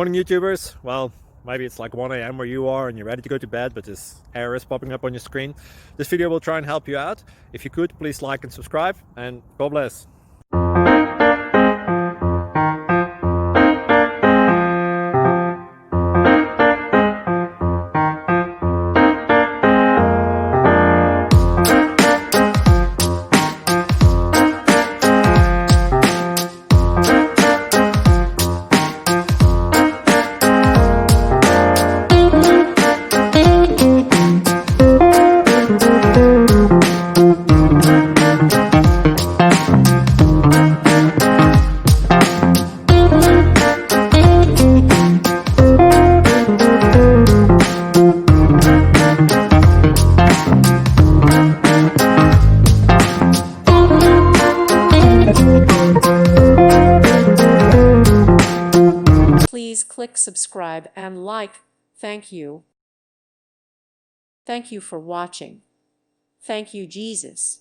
Morning YouTubers. Well, maybe it's like 1 a.m. where you are and you're ready to go to bed, but this error is popping up on your screen. This video will try and help you out. If you could, please like and subscribe, and God bless. Please click subscribe and like. Thank you. Thank you for watching. Thank you, Jesus.